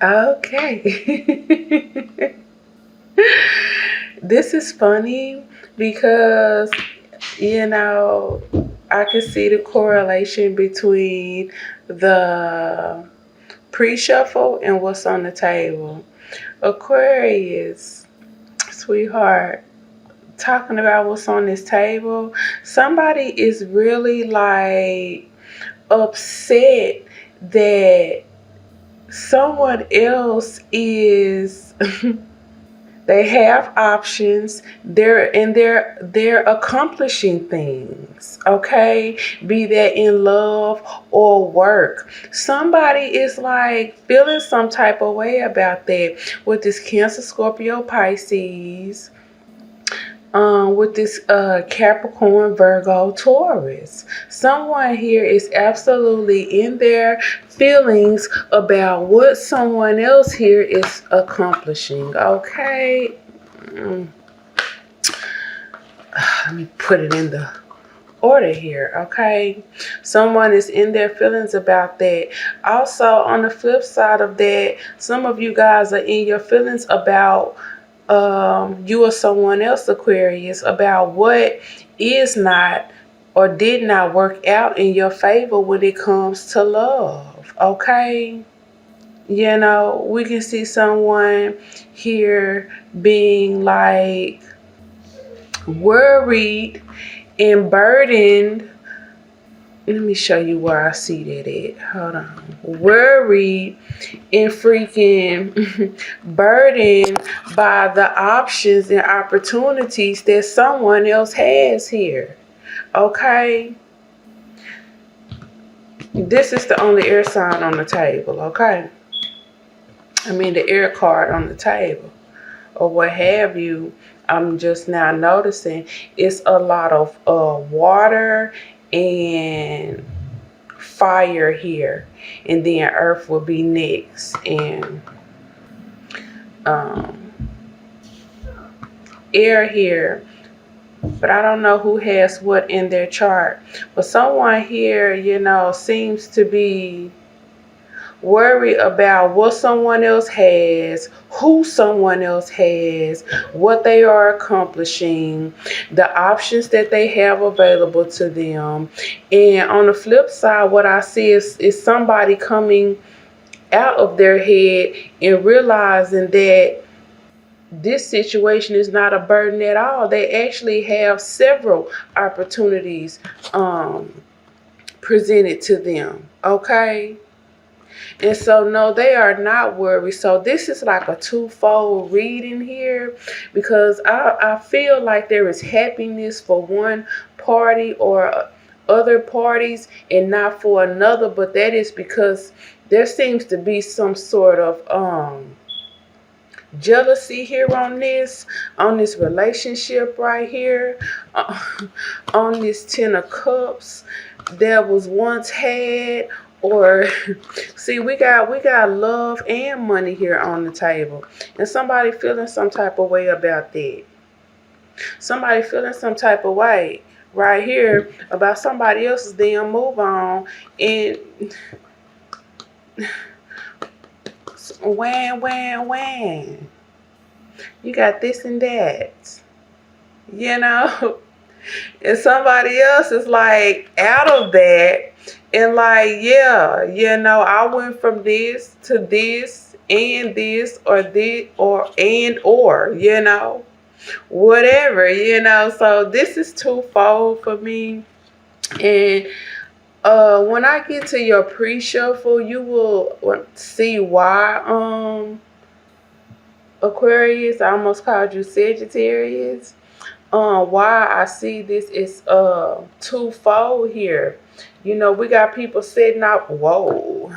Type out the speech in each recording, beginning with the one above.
Okay. This is funny because, you know, I can see the correlation between the pre shuffle and what's on the table. Aquarius, sweetheart, talking about what's on this table, somebody is really like upset that someone else is they have options, they're accomplishing things, okay, be that in love or work. Somebody is like feeling some type of way about that with this Cancer, Scorpio, Pisces, with this Capricorn, Virgo, Taurus. Someone here is absolutely in their feelings about what someone else here is accomplishing. Okay. Mm, Let me put it in the order here. Okay. Someone is in their feelings about that. Also, on the flip side of that, some of you guys are in your feelings about you or someone else, Aquarius, about what is not or did not work out in your favor when it comes to love. Okay. We can see someone here being like worried and burdened. Let me show you where I see that at. Hold on. Worried and freaking burdened by the options and opportunities that someone else has here. Okay? This is the only air sign on the table, okay? I mean, the air card on the table or what have you. I'm just now noticing it's a lot of water and fire here, and then earth will be next, and um, air here, but I don't know who has what in their chart. But someone here, seems to be worry about what someone else has, who someone else has, what they are accomplishing, the options that they have available to them. And on the flip side, what I see is somebody coming out of their head and realizing that this situation is not a burden at all. They actually have several opportunities presented to them. Okay. And so, no, they are not worried. So this is like a twofold reading here, because I feel like there is happiness for one party or other parties and not for another. But that is because there seems to be some sort of jealousy here on this relationship right here, on this Ten of Cups that was once had. Or see, we got love and money here on the table, and somebody feeling some type of way about that. Somebody feeling some type of way right here about somebody else's damn move on, and wham. You got this and that, you know. And somebody else is like out of that and like, yeah, I went from this to this and this or this or whatever, So this is twofold for me. And when I get to your pre-shuffle, you will see why Aquarius, I almost called you Sagittarius. Why I see this is twofold here. We got people setting off. Whoa,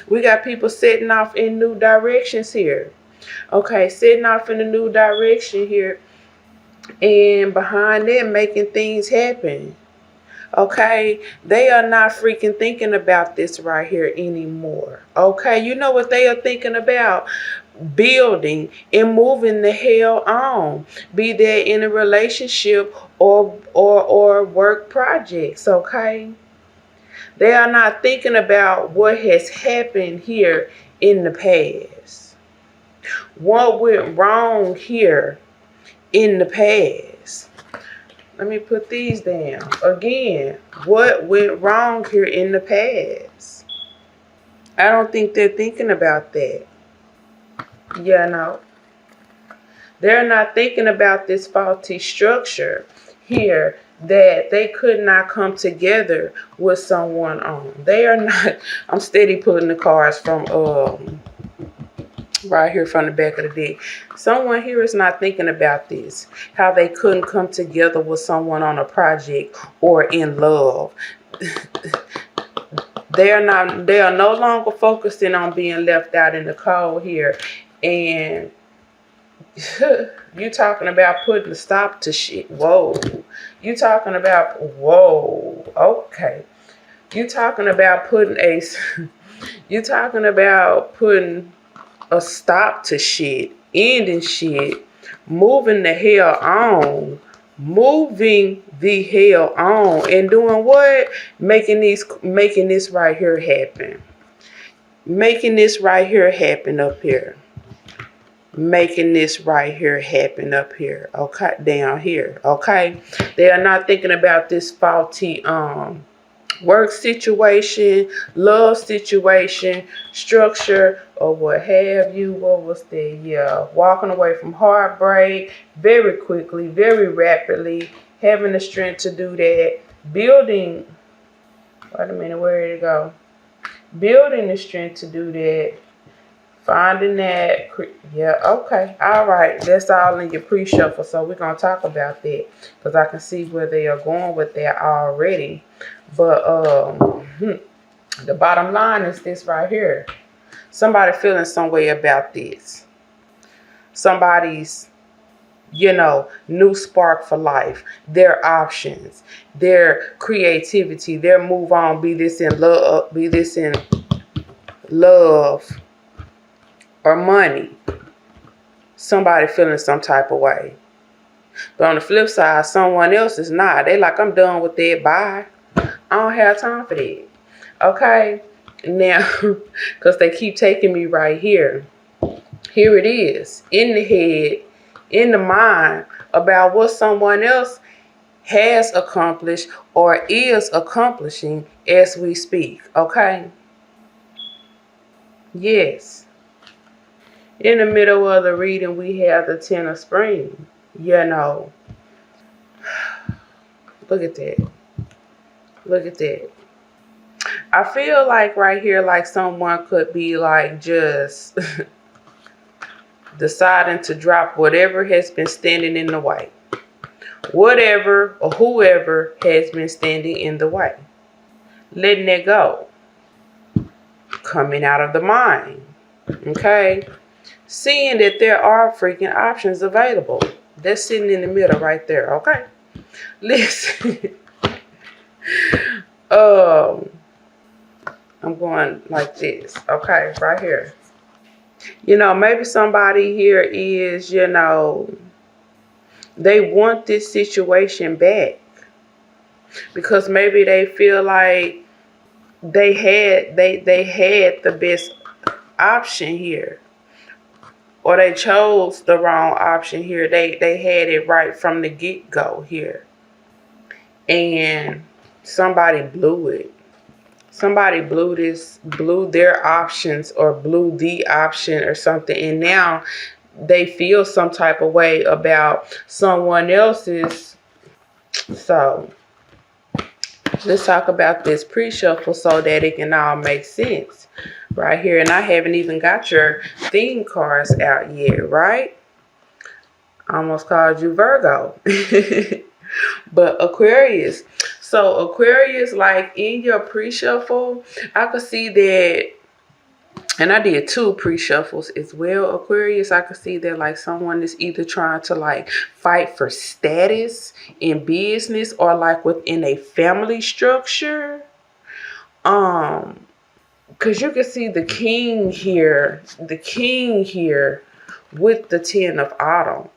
we got people setting off in new directions here. Okay, setting off in a new direction here, and behind that, making things happen. Okay, they are not freaking thinking about this right here anymore. Okay, you know what they are thinking about? Building and moving the hell on, be that in a relationship or work projects. Okay, they are not thinking about what has happened here in the past. What went wrong here in the past? Let me put these down. Again, what went wrong here in the past? I don't think they're thinking about that. Yeah, no. They're not thinking about this faulty structure here that they could not come together with someone on. They are not. I'm steady pulling the cards from right here from the back of the deck. Someone here is not thinking about this, how they couldn't come together with someone on a project or in love. They are no longer focusing on being left out in the cold here. And you talking about putting a stop to shit. Whoa. You talking about, whoa. Okay. You talking about putting a stop to shit, ending shit, moving the hell on, moving the hell on, and doing what? Making this right here happen. Making this right here happen up here. Making this right here happen up here. Okay, down here. Okay. They are not thinking about this faulty work situation, love situation, structure, or what have you. What was that? Yeah, walking away from heartbreak very quickly, very rapidly, having the strength to do that, building, wait a minute, where did it go? Building the strength to do that, finding that, yeah, okay, all right, that's all in your pre-shuffle, so we're going to talk about that, because I can see where they are going with that already. But the bottom line is this right here. Somebody feeling some way about this. Somebody's, new spark for life. Their options, their creativity, their move on, be this in love or money. Somebody feeling some type of way. But on the flip side, someone else is not. They like, I'm done with that. Bye. I don't have time for that. Okay? Now, because they keep taking me right here. Here it is. In the head, in the mind, about what someone else has accomplished or is accomplishing as we speak. Okay? Yes. In the middle of the reading, we have the Ten of Spring. Look at that. Look at that. I feel like right here, like someone could be like just deciding to drop whatever has been standing in the way. Whatever or whoever has been standing in the way. Letting it go. Coming out of the mind. Okay? Seeing that there are freaking options available. That's sitting in the middle right there. Okay? Listen. I'm going like this. Okay, right here. Maybe somebody here is, they want this situation back. Because maybe they feel like they had the best option here. Or they chose the wrong option here. They had it right from the get-go here. And somebody blew it. Somebody blew their options or blew the option or something. And now they feel some type of way about someone else's. So let's talk about this pre-shuffle so that it can all make sense right here. And I haven't even got your theme cards out yet, right? I almost called you Virgo. But Aquarius. So Aquarius, like in your pre-shuffle, I could see that, and I did 2 pre-shuffles as well, Aquarius. I could see that like someone is either trying to like fight for status in business or like within a family structure. Because you can see the king here with the 10 of Autumn,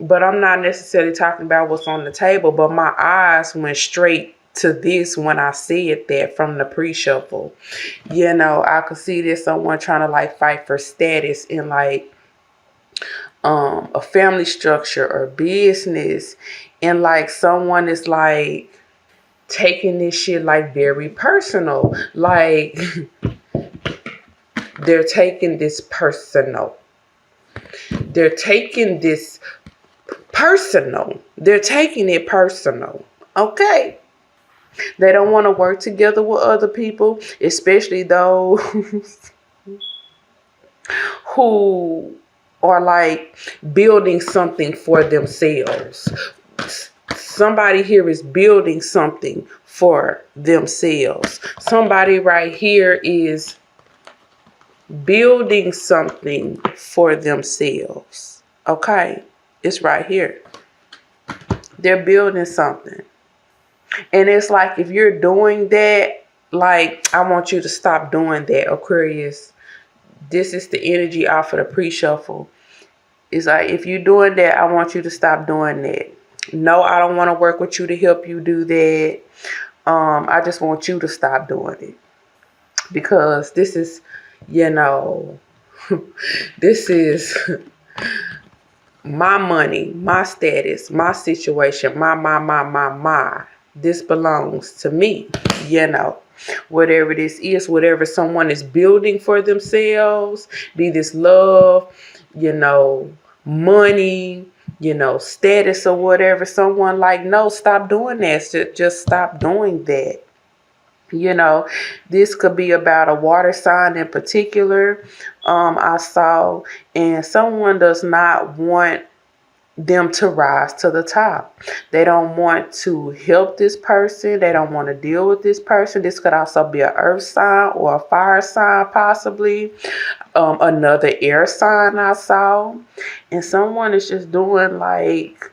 But I'm not necessarily talking about what's on the table, but my eyes went straight to this when I said that from the pre-shuffle. You know, I could see there's someone trying to like fight for status in like a family structure or business, and like someone is like taking this shit like very personal. Like they're taking this personal. They're taking this personal. They're taking it personal. Okay. They don't want to work together with other people, especially those who are like building something for themselves. Somebody here is building something for themselves. Somebody right here is building something for themselves. Okay? It's right here. They're building something. And it's like, if you're doing that, like, I want you to stop doing that, Aquarius. This is the energy off of the pre-shuffle. It's like, if you're doing that, I want you to stop doing that. No, I don't want to work with you to help you do that. I just want you to stop doing it. Because this is, you know, this is my money, my status, my situation, my. This belongs to me, you know. Whatever this is, whatever someone is building for themselves, be this love, you know, money, you know, status or whatever. Someone like, no, stop doing that. Just stop doing that. You know, this could be about a water sign in particular. I saw, and someone does not want them to rise to the top. They don't want to help this person. They don't want to deal with this person. This could also be an earth sign or a fire sign, possibly. Another air sign I saw. And someone is just doing like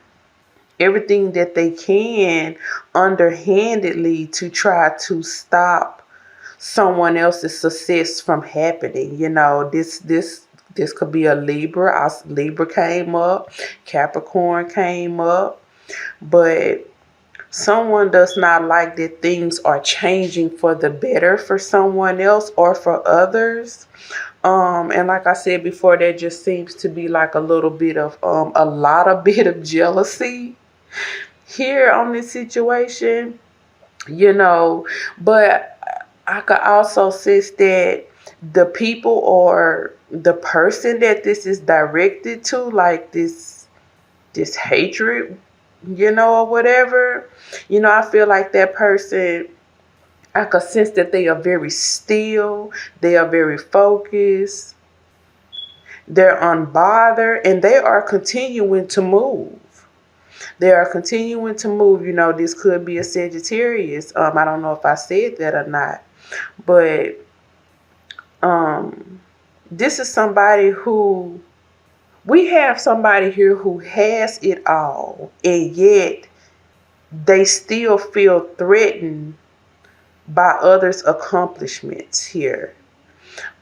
everything that they can underhandedly to try to stop someone else's success from happening. You know, this could be a Libra. Libra came up. Capricorn came up. But someone does not like that things are changing for the better for someone else or for others. And like I said before, there just seems to be like a little bit of, a lot of bit of jealousy here on this situation, you know. But I could also sense that the people or the person that this is directed to, like this hatred, you know, or whatever, you know, I feel like that person, I could sense that they are very still, they are very focused, they're unbothered, and they are continuing to move. They are continuing to move. You know, this could be a Sagittarius. I don't know if I said that or not. But this is somebody who, we have somebody here who has it all, and yet they still feel threatened by others' accomplishments here.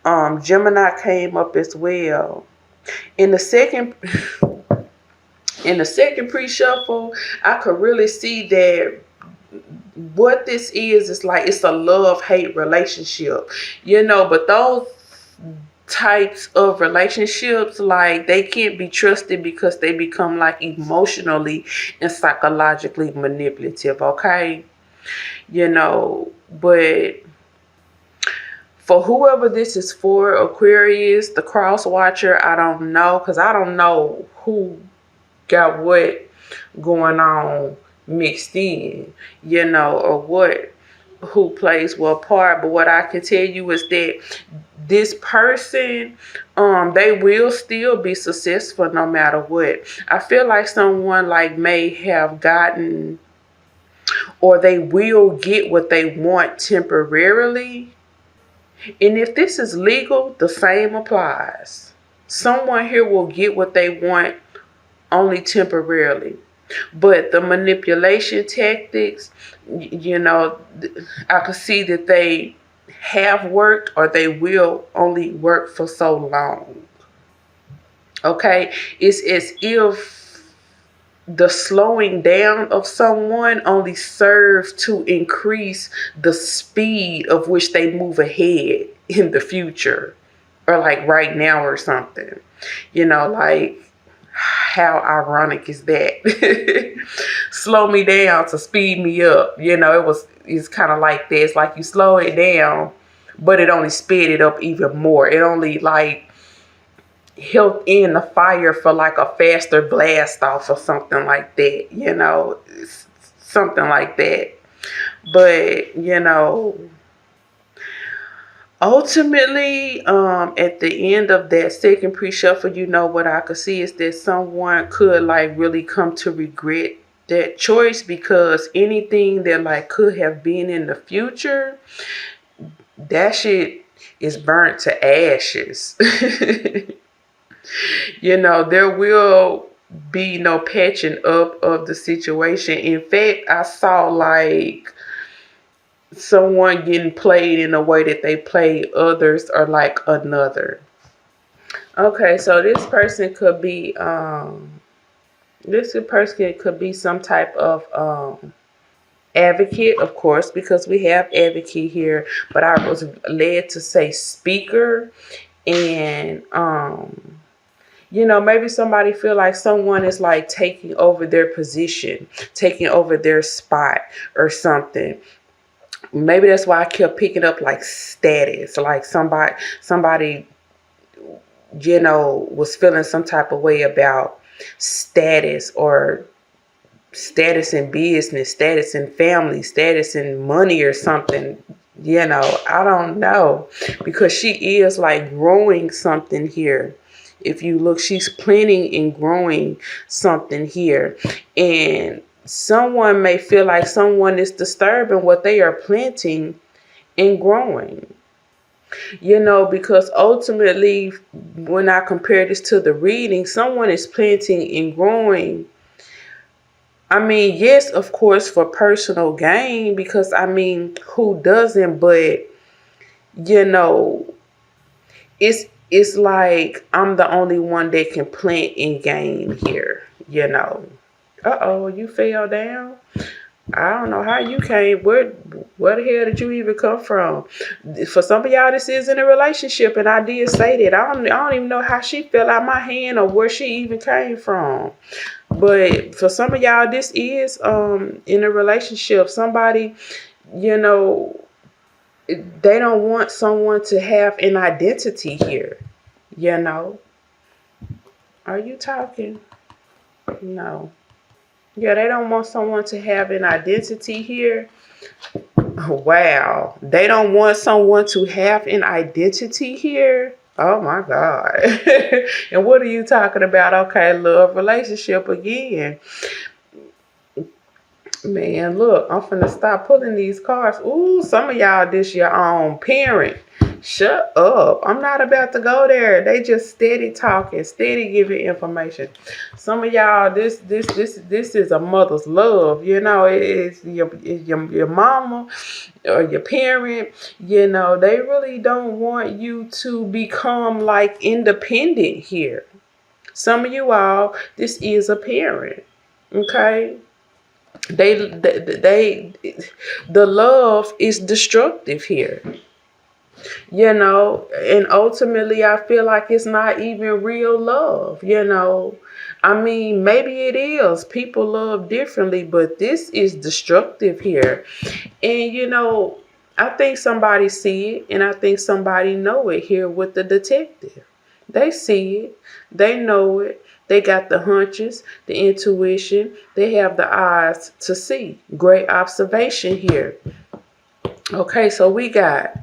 Gemini came up as well. In the second pre-shuffle, I could really see that what this is like, it's a love-hate relationship, you know. But those types of relationships, like, they can't be trusted because they become like emotionally and psychologically manipulative, okay? You know, but for whoever this is for, Aquarius, the cross watcher, I don't know, because I don't know who got what going on mixed in, you know, or who plays what part. But what I can tell you is that this person, they will still be successful no matter what. I feel like someone like may have gotten, or they will get what they want temporarily. And if this is legal, the same applies. Someone here will get what they want only temporarily. But the manipulation tactics, you know, I can see that they have worked, or they will only work for so long. Okay? It's as if the slowing down of someone only serves to increase the speed of which they move ahead in the future, or like right now or something. Like, how ironic is that? Slow me down to speed me up. It's kind of like this. Like, you slow it down, but it only sped it up even more. It only like helped in the fire for like a faster blast off or something like that. Something like that. But ultimately, at the end of that second pre-shuffle, what I could see is that someone could like really come to regret that choice, because anything that like could have been in the future, that shit is burnt to ashes. There will be no patching up of the situation. In fact, I saw like someone getting played in a way that they play others, or like another. Okay, so this person could be some type of advocate, of course, because we have advocate here, but I was led to say speaker. And maybe somebody feel like someone is like taking over their position, taking over their spot or something. Maybe that's why I kept picking up like status, like somebody was feeling some type of way about status, or status in business, status in family, status in money or something. I don't know, because she is like growing something here. If you look, she's planning and growing something here. And someone may feel like someone is disturbing what they are planting and growing. Because ultimately, when I compare this to the reading, someone is planting and growing. I mean, yes, of course, for personal gain, because I mean, who doesn't? But, it's like I'm the only one that can plant and gain here, Uh-oh, you fell down? I don't know how you came. Where the hell did you even come from? For some of y'all, this is in a relationship, and I did say that. I don't even know how she fell out my hand or where she even came from. But for some of y'all, this is in a relationship. Somebody, they don't want someone to have an identity here. Are you talking? No. Yeah, they don't want someone to have an identity here. Wow. They don't want someone to have an identity here. Oh my God. And what are you talking about? Okay, love, relationship again. Man, look, I'm finna stop pulling these cards. Ooh, some of y'all, this your own parent. Shut up. I'm not about to go there. They just steady talking, steady giving information. Some of y'all, this is a mother's love. It's your mama or your parent. They really don't want you to become like independent here. Some of you all, this is a parent. Okay? The love is destructive here. And ultimately I feel like it's not even real love. I mean, maybe it is. People love differently, but this is destructive here. And I think somebody see it, and I think somebody know it here with the detective. They see it, they know it. They got the hunches, the intuition. They have the eyes to see. Great observation here. Okay, so we got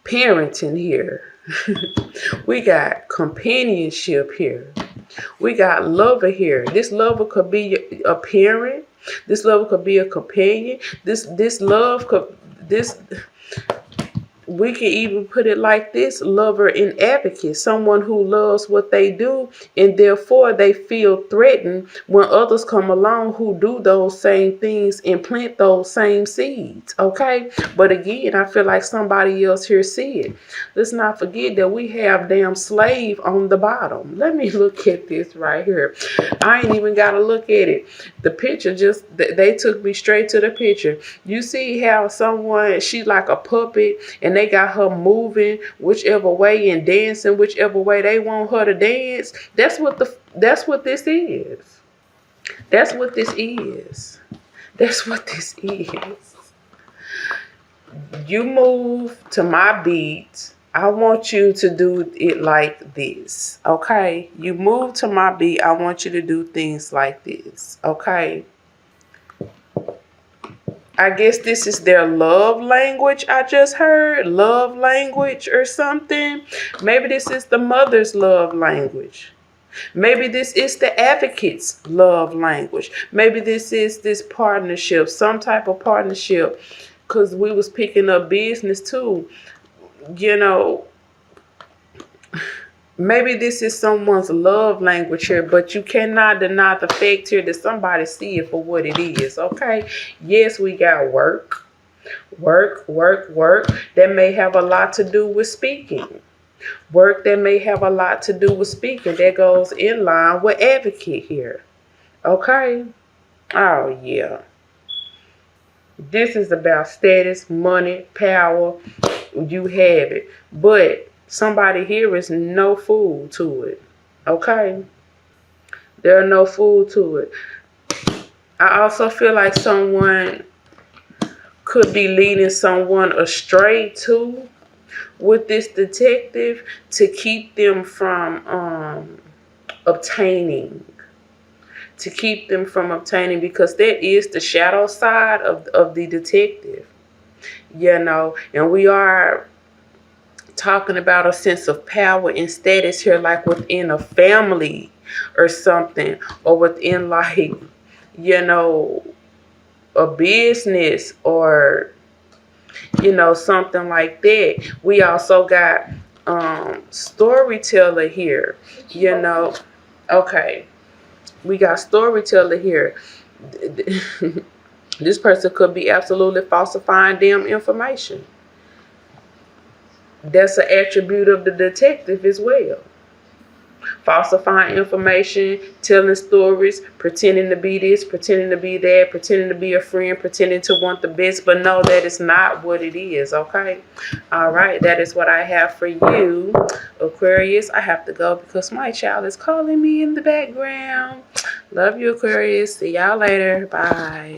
parenting here. We got companionship here. We got lover here. This lover could be a parent. This lover could be a companion. This love could we can even put it like this: lover and advocate, someone who loves what they do and therefore they feel threatened when others come along who do those same things and plant those same seeds. Okay, but again, I feel like somebody else here see it. Let's not forget that we have damn slave on the bottom. Let me look at this right here. I ain't even gotta look at it. The picture just, they took me straight to the picture. You see how someone, she's like a puppet, and they got her moving whichever way and dancing whichever way they want her to dance. That's what this is. That's what this is. That's what this is. You move to my beat. I want you to do it like this. Okay? You move to my beat. I want you to do things like this. Okay? I guess this is their love language. I just heard love language or something. Maybe this is the mother's love language. Maybe this is the advocate's love language. Maybe this is this partnership, some type of partnership, because we was picking up business too. You know, maybe this is someone's love language here, but you cannot deny the fact here that somebody see it for what it is, okay? Yes, we got work. Work. That may have a lot to do with speaking. Work that may have a lot to do with speaking. That goes in line with advocate here, okay? Oh, yeah. This is about status, money, power. You have it. But somebody here is no fool to it. Okay? They're no fool to it. I also feel like someone could be leading someone astray too with this detective to keep them from obtaining. To keep them from obtaining, because that is the shadow side of the detective. You know, and we are talking about a sense of power and status here, like within a family or something, or within, like, you know, a business, or, you know, something like that. We also got storyteller here, you know. Okay, we got storyteller here. This person could be absolutely falsifying damn information. That's an attribute of the detective as well. Falsifying information, telling stories, pretending to be this, pretending to be that, pretending to be a friend, pretending to want the best, but no, that is not what it is, okay? All right, that is what I have for you, Aquarius. I have to go because my child is calling me in the background. Love you, Aquarius. See y'all later. Bye.